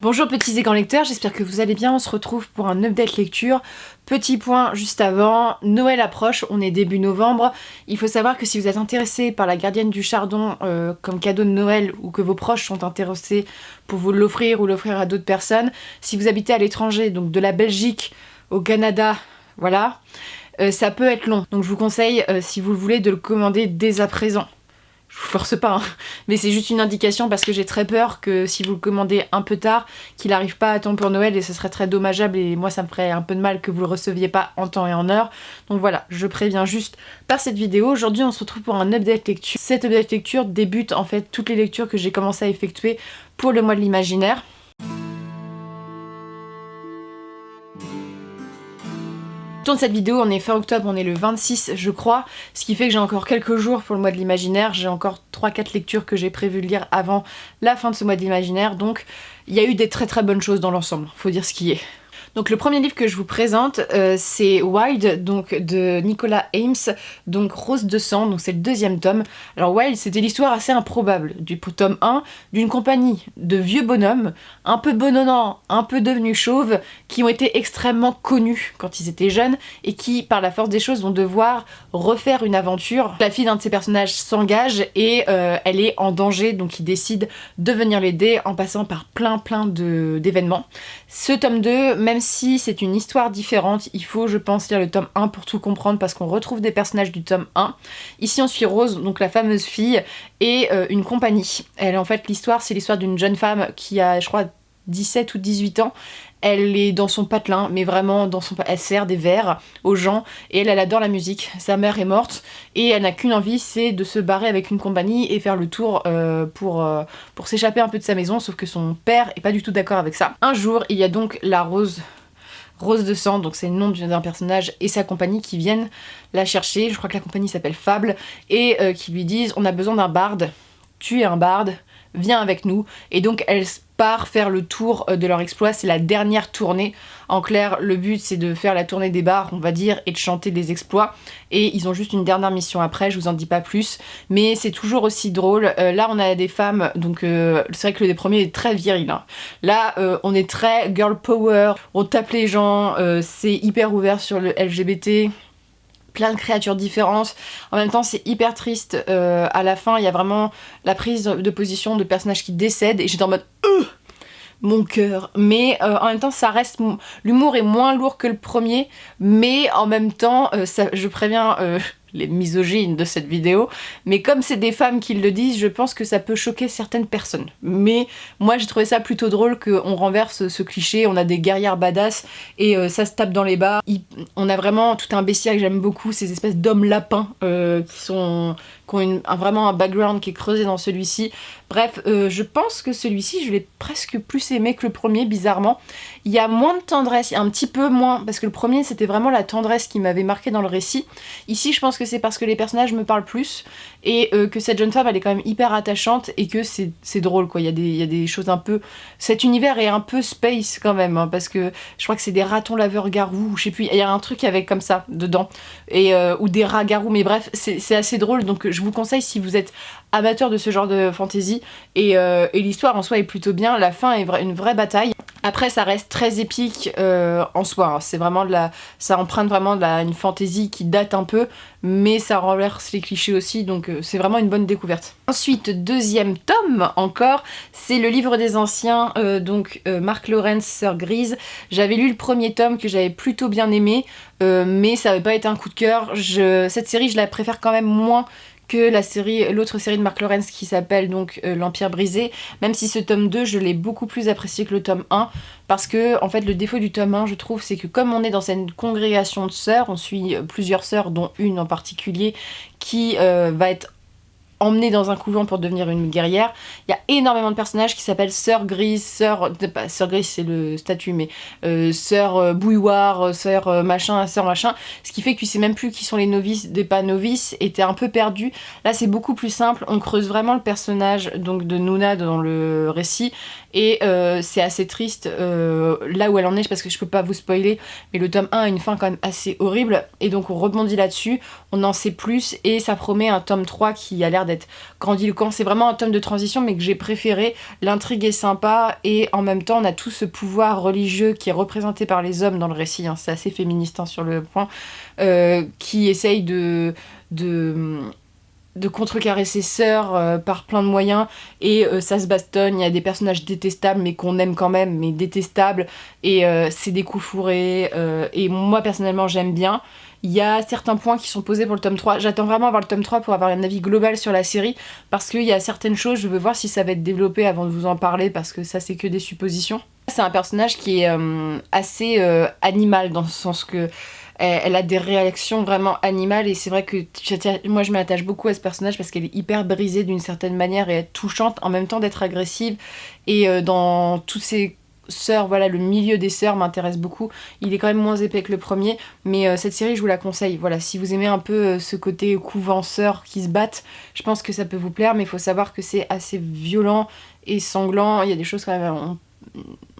Bonjour petits et grands lecteurs, j'espère que vous allez bien, on se retrouve pour un update lecture. Petit point juste avant, Noël approche, on est début novembre. Il faut savoir que si vous êtes intéressé par La Gardienne du Chardon comme cadeau de Noël ou que vos proches sont intéressés pour vous l'offrir ou l'offrir à d'autres personnes, si vous habitez à l'étranger, donc de la Belgique au Canada, voilà, ça peut être long. Donc je vous conseille, si vous le voulez, de le commander dès à présent. Je vous force pas, hein. Mais c'est juste une indication parce que j'ai très peur que si vous le commandez un peu tard, qu'il n'arrive pas à temps pour Noël et ce serait très dommageable et moi ça me ferait un peu de mal que vous le receviez pas en temps et en heure. Donc voilà, je préviens juste par cette vidéo. Aujourd'hui on se retrouve pour un update lecture. Cette update lecture débute en fait toutes les lectures que j'ai commencé à effectuer pour le mois de l'imaginaire. De cette vidéo, on est fin octobre, on est le 26 je crois, ce qui fait que j'ai encore quelques jours pour le mois de l'imaginaire, j'ai encore 3-4 lectures que j'ai prévu de lire avant la fin de ce mois de l'imaginaire, donc il y a eu des très bonnes choses dans l'ensemble, faut dire ce qui est. Donc le premier livre que je vous présente, c'est Wild, donc de Nicolas Ames, donc Rose de sang, donc c'est le deuxième tome. Alors Wild, c'était l'histoire assez improbable du tome 1 d'une compagnie de vieux bonhommes, un peu bononnants, un peu devenus chauves, qui ont été extrêmement connus quand ils étaient jeunes et qui, par la force des choses, vont devoir refaire une aventure. La fille d'un de ces personnages s'engage et elle est en danger, donc ils décident de venir l'aider en passant par plein d'événements. Ce tome 2, même si c'est une histoire différente, il faut je pense lire le tome 1 pour tout comprendre parce qu'on retrouve des personnages du tome 1. Ici on suit Rose, donc la fameuse fille, et une compagnie. Elle, en fait l'histoire c'est l'histoire d'une jeune femme qui a je crois 17 ou 18 ans. Elle est dans son patelin, mais vraiment elle sert des verres aux gens et elle adore la musique. Sa mère est morte et elle n'a qu'une envie, c'est de se barrer avec une compagnie et faire le tour pour s'échapper un peu de sa maison, sauf que son père est pas du tout d'accord avec ça. Un jour, il y a donc la Rose de sang, donc c'est le nom d'un personnage, et sa compagnie qui viennent la chercher. Je crois que la compagnie s'appelle Fable et qui lui disent on a besoin d'un barde, tu es un barde, viens avec nous. Et donc elle part faire le tour de leur exploit, c'est la dernière tournée. En clair, le but c'est de faire la tournée des bars, on va dire, et de chanter des exploits. Et ils ont juste une dernière mission après, je vous en dis pas plus. Mais c'est toujours aussi drôle. Là on a des femmes, donc c'est vrai que le premier est très viril. Hein. Là on est très girl power, on tape les gens, c'est hyper ouvert sur le LGBT. Plein de créatures différentes. En même temps, c'est hyper triste. À la fin, il y a vraiment la prise de position de personnages qui décèdent et j'étais en mode mon cœur. Mais en même temps, ça reste. L'humour est moins lourd que le premier, mais en même temps, je préviens les misogynes de cette vidéo, mais comme c'est des femmes qui le disent, je pense que ça peut choquer certaines personnes. Mais moi j'ai trouvé ça plutôt drôle qu'on renverse ce cliché, on a des guerrières badass et ça se tape dans les bars. On a vraiment tout un bestiaire que j'aime beaucoup, ces espèces d'hommes lapins qui ont vraiment un background qui est creusé dans celui-ci. Bref, je pense que celui-ci, je l'ai presque plus aimé que le premier, bizarrement. Il y a moins de tendresse, il y a un petit peu moins, parce que le premier c'était vraiment la tendresse qui m'avait marqué dans le récit. Ici je pense que c'est parce que les personnages me parlent plus et que cette jeune femme elle est quand même hyper attachante et que c'est drôle quoi, il y a des choses un peu... Cet univers est un peu space quand même, hein, parce que je crois que c'est des ratons laveurs garous, je sais plus, il y a un truc avec comme ça dedans, et, ou des rats garous, mais bref, c'est assez drôle, donc je vous conseille si vous êtes amateur de ce genre de fantasy, et l'histoire en soi est plutôt bien, la fin est une vraie bataille. Après ça reste très épique en soi, hein. C'est vraiment ça emprunte vraiment une fantasy qui date un peu, mais ça renverse les clichés aussi, donc c'est vraiment une bonne découverte. Ensuite, deuxième tome encore, c'est le livre des anciens, Mark Lawrence, Sœur Grise. J'avais lu le premier tome que j'avais plutôt bien aimé, mais ça n'avait pas été un coup de cœur. Cette série je la préfère quand même moins que l'autre série de Mark Lawrence qui s'appelle donc L'Empire brisé, même si ce tome 2 je l'ai beaucoup plus apprécié que le tome 1, parce que en fait le défaut du tome 1 je trouve c'est que comme on est dans cette congrégation de sœurs, on suit plusieurs sœurs dont une en particulier qui va être emmenée dans un couvent pour devenir une guerrière. Il y a énormément de personnages qui s'appellent Sœur Grise, Sœur Grise c'est le statut, mais Sœur Bouilloire, Sœur machin, ce qui fait que tu sais même plus qui sont les novices des pas novices et t'es un peu perdu. Là c'est beaucoup plus simple, on creuse vraiment le personnage donc de Nuna dans le récit et c'est assez triste là où elle en est, parce que je peux pas vous spoiler, mais le tome 1 a une fin quand même assez horrible, et donc on rebondit là-dessus, on en sait plus, et ça promet un tome 3 qui a l'air d'être grandiloquent. C'est vraiment un tome de transition mais que j'ai préféré, l'intrigue est sympa, et en même temps on a tout ce pouvoir religieux qui est représenté par les hommes dans le récit, hein, c'est assez féministe hein, sur le point, qui essaye de contrecarrer ses sœurs par plein de moyens, et ça se bastonne, il y a des personnages détestables mais qu'on aime quand même, mais détestables, et c'est des coups fourrés, et moi personnellement j'aime bien. Il y a certains points qui sont posés pour le tome 3, j'attends vraiment avoir le tome 3 pour avoir un avis global sur la série, parce qu'il y a certaines choses, je veux voir si ça va être développé avant de vous en parler, parce que ça c'est que des suppositions. C'est un personnage qui est assez animal, dans le sens que elle a des réactions vraiment animales, et c'est vrai que moi je m'attache beaucoup à ce personnage parce qu'elle est hyper brisée d'une certaine manière et touchante en même temps d'être agressive, et dans toutes ces sœurs, voilà, le milieu des sœurs m'intéresse beaucoup. Il est quand même moins épais que le premier, mais cette série je vous la conseille. Voilà, si vous aimez un peu ce côté couvent sœurs qui se battent, je pense que ça peut vous plaire, mais il faut savoir que c'est assez violent et sanglant, il y a des choses quand même,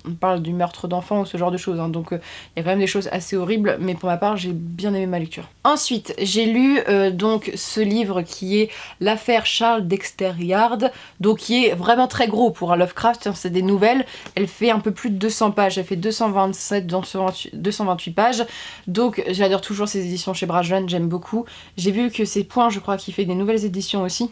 on parle du meurtre d'enfants ou ce genre de choses, hein, donc il y a quand même des choses assez horribles, mais pour ma part j'ai bien aimé ma lecture. Ensuite j'ai lu donc ce livre qui est l'affaire Charles Dexter Yard, donc qui est vraiment très gros pour un Lovecraft, hein, c'est des nouvelles, elle fait un peu plus de 200 pages, elle fait 227, 228 pages, donc j'adore toujours ces éditions chez Bragelonne, j'aime beaucoup. J'ai vu que c'est Point, je crois, qui fait des nouvelles éditions aussi,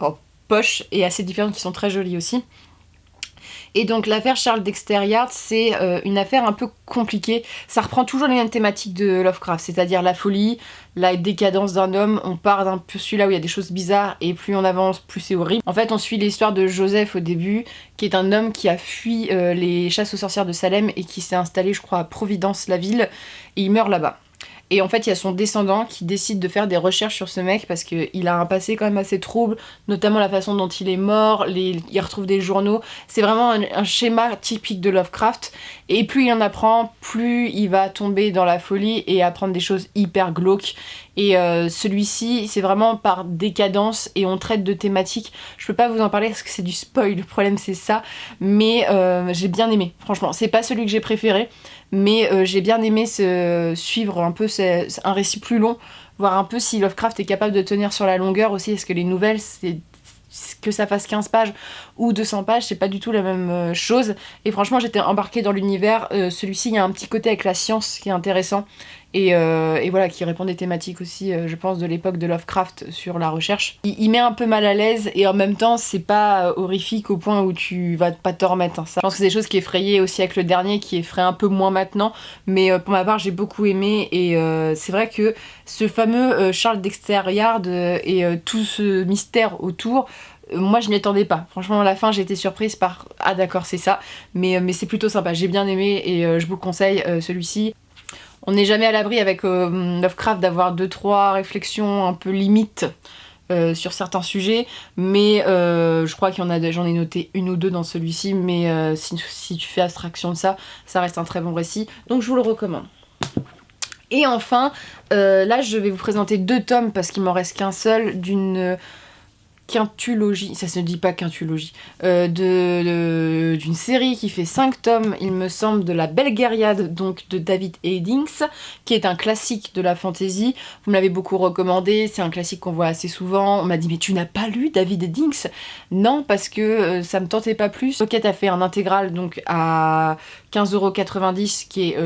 en poche, et assez différentes, qui sont très jolies aussi. Et donc l'affaire Charles Dexter Yard, c'est une affaire un peu compliquée. Ça reprend toujours les mêmes thématiques de Lovecraft, c'est-à-dire la folie, la décadence d'un homme. On part d'un peu celui-là où il y a des choses bizarres, et plus on avance, plus c'est horrible. En fait, on suit l'histoire de Joseph au début, qui est un homme qui a fui les chasses aux sorcières de Salem et qui s'est installé, je crois, à Providence, la ville, et il meurt là-bas. Et en fait, il y a son descendant qui décide de faire des recherches sur ce mec parce qu'il a un passé quand même assez trouble, notamment la façon dont il est mort, il retrouve des journaux. C'est vraiment un schéma typique de Lovecraft. Et plus il en apprend, plus il va tomber dans la folie et apprendre des choses hyper glauques. Et celui-ci, c'est vraiment par décadence, et on traite de thématiques. Je peux pas vous en parler parce que c'est du spoil, le problème c'est ça. Mais j'ai bien aimé, franchement. C'est pas celui que j'ai préféré, mais j'ai bien aimé suivre un peu un récit plus long, voir un peu si Lovecraft est capable de tenir sur la longueur aussi. Est-ce que les nouvelles, c'est que ça fasse 15 pages ou 200 pages, c'est pas du tout la même chose. Et franchement, j'étais embarquée dans l'univers. Celui-ci, il y a un petit côté avec la science qui est intéressant. Et voilà, qui répond des thématiques aussi, je pense, de l'époque de Lovecraft sur la recherche. Il met un peu mal à l'aise, et en même temps, c'est pas horrifique au point où tu vas pas t'en remettre, hein. Ça, je pense que c'est des choses qui effrayaient aussi avec le dernier, qui effraient un peu moins maintenant, mais pour ma part, j'ai beaucoup aimé, et c'est vrai que ce fameux Charles Dexter Yard et tout ce mystère autour, moi je m'y attendais pas. Franchement à la fin j'ai été surprise par ah d'accord c'est ça, mais c'est plutôt sympa, j'ai bien aimé, et je vous le conseille celui-ci. On n'est jamais à l'abri avec Lovecraft d'avoir 2-3 réflexions un peu limites sur certains sujets, mais je crois j'en ai noté une ou deux dans celui-ci, mais si tu fais abstraction de ça, ça reste un très bon récit, donc je vous le recommande. Et enfin, là je vais vous présenter 2 tomes parce qu'il m'en reste qu'un seul, d'une quintulogie, ça se dit pas quintulogie, d'une série qui fait 5 tomes, il me semble, de La Belle Guériade, donc de David Eddings, qui est un classique de la fantasy. Vous me l'avez beaucoup recommandé, c'est un classique qu'on voit assez souvent. On m'a dit mais tu n'as pas lu David Eddings? Non, parce que ça me tentait pas plus. Rocket a fait un intégral donc à 15,90 €, qui est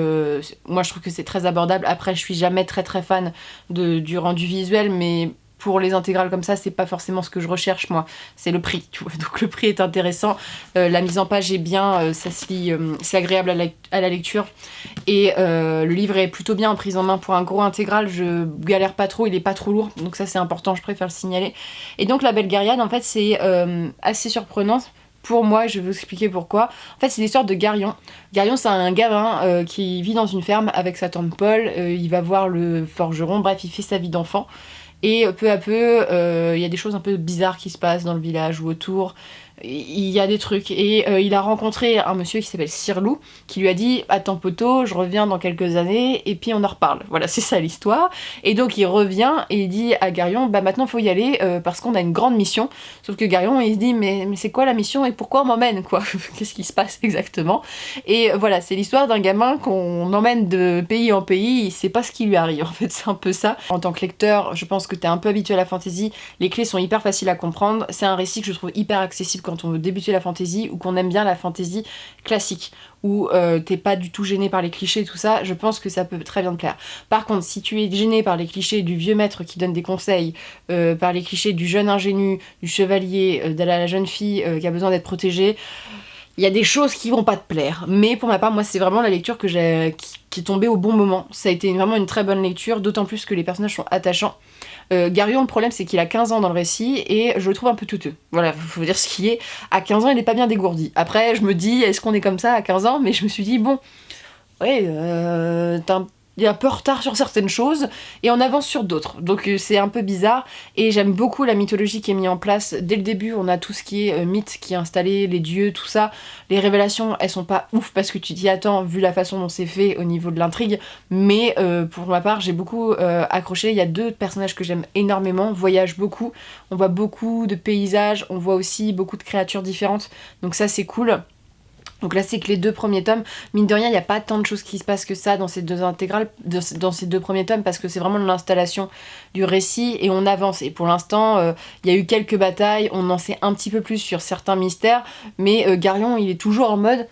moi je trouve que c'est très abordable. Après je suis jamais très fan du rendu visuel, mais pour les intégrales comme ça, c'est pas forcément ce que je recherche moi, c'est le prix, tu vois. Donc le prix est intéressant, la mise en page est bien, ça se lit, c'est agréable à la lecture, et le livre est plutôt bien pris en main pour un gros intégral, je galère pas trop, il est pas trop lourd, donc ça c'est important, je préfère le signaler. Et donc La Belle Guériade, en fait c'est assez surprenant. Pour moi, je vais vous expliquer pourquoi. En fait, c'est l'histoire de Garion. Garion, c'est un gamin qui vit dans une ferme avec sa tante Paul, il va voir le forgeron, bref, il fait sa vie d'enfant. Et peu à peu, il y a des choses un peu bizarres qui se passent dans le village ou autour. il y a des trucs. Et il a rencontré un monsieur qui s'appelle Sirlou, qui lui a dit attends poto, je reviens dans quelques années et puis on en reparle. Voilà, c'est ça l'histoire. Et donc il revient et il dit à Garion bah maintenant faut y aller parce qu'on a une grande mission. Sauf que Garion il se dit mais c'est quoi la mission et pourquoi on m'emmène quoi? Qu'est-ce qui se passe exactement? Et voilà, c'est l'histoire d'un gamin qu'on emmène de pays en pays, il sait pas ce qui lui arrive, en fait c'est un peu ça. En tant que lecteur, je pense que t'es un peu habitué à la fantasy, les clés sont hyper faciles à comprendre, c'est un récit que je trouve hyper accessible quand on veut débuter la fantasy ou qu'on aime bien la fantasy classique, où t'es pas du tout gêné par les clichés et tout ça, je pense que ça peut très bien te plaire. Par contre, si tu es gêné par les clichés du vieux maître qui donne des conseils, par les clichés du jeune ingénu, du chevalier, de la jeune fille qui a besoin d'être protégée, il y a des choses qui vont pas te plaire. Mais pour ma part, moi, c'est vraiment la lecture qui est tombée au bon moment. Ça a été vraiment une très bonne lecture, d'autant plus que les personnages sont attachants. Garion, le problème, c'est qu'il a 15 ans dans le récit, et je le trouve un peu touteux. Voilà, faut dire ce qui est. À 15 ans, il est pas bien dégourdi. Après, je me dis, est-ce qu'on est comme ça à 15 ans? Mais je me suis dit, bon, ouais, il est un peu en retard sur certaines choses et on avance sur d'autres. Donc c'est un peu bizarre et j'aime beaucoup la mythologie qui est mise en place. Dès le début, on a tout ce qui est mythe qui est installé, les dieux, tout ça. Les révélations, elles sont pas ouf parce que tu t'y attends vu la façon dont c'est fait au niveau de l'intrigue. Mais pour ma part, j'ai beaucoup accroché. Il y a 2 personnages que j'aime énormément, voyagent beaucoup. On voit beaucoup de paysages, on voit aussi beaucoup de créatures différentes. Donc ça, c'est cool. Donc là c'est que les 2 premiers tomes, mine de rien il n'y a pas tant de choses qui se passent que ça dans ces 2 intégrales, dans ces 2 premiers tomes parce que c'est vraiment l'installation du récit et on avance. Et pour l'instant il y a eu quelques batailles, on en sait un petit peu plus sur certains mystères, mais Garion il est toujours en mode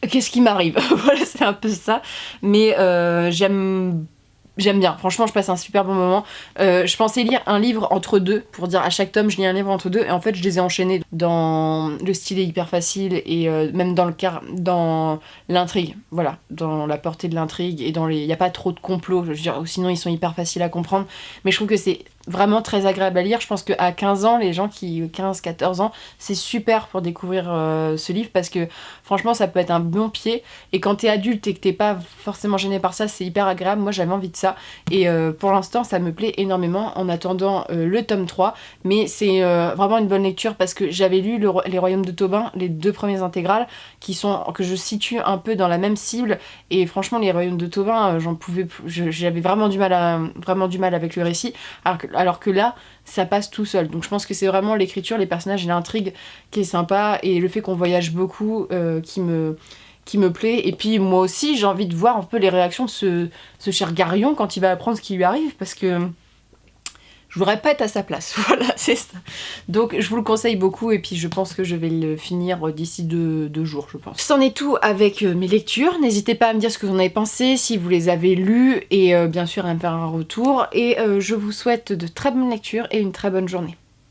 qu'est-ce qui m'arrive? Voilà c'est un peu ça, mais j'aime bien, franchement je passe un super bon moment. Je pensais lire un livre entre 2, pour dire à chaque tome je lis un livre entre 2, et en fait je les ai enchaînés dans le style est hyper facile, et même dans l'intrigue, voilà, dans la portée de l'intrigue, et dans les... il n'y a pas trop de complots, je veux dire, sinon ils sont hyper faciles à comprendre, mais je trouve que c'est vraiment très agréable à lire. Je pense qu'à 15 ans, les gens qui 15-14 ans, c'est super pour découvrir ce livre parce que franchement ça peut être un bon pied et quand t'es adulte et que t'es pas forcément gêné par ça, c'est hyper agréable. Moi j'avais envie de ça et pour l'instant ça me plaît énormément en attendant le tome 3, mais c'est vraiment une bonne lecture parce que j'avais lu les Royaumes de Tobin, les 2 premières intégrales que je situe un peu dans la même cible, et franchement les Royaumes de Tobin j'avais vraiment du mal avec le récit, alors que là ça passe tout seul. Donc je pense que c'est vraiment l'écriture, les personnages et l'intrigue qui est sympa, et le fait qu'on voyage beaucoup qui me plaît. Et puis moi aussi j'ai envie de voir un peu les réactions de ce cher Garion quand il va apprendre ce qui lui arrive, parce que je voudrais pas être à sa place. Voilà, c'est ça. Donc je vous le conseille beaucoup, et puis je pense que je vais le finir d'ici 2 jours, je pense. C'en est tout avec mes lectures. N'hésitez pas à me dire ce que vous en avez pensé, si vous les avez lues, et bien sûr à me faire un retour. Et je vous souhaite de très bonnes lectures et une très bonne journée.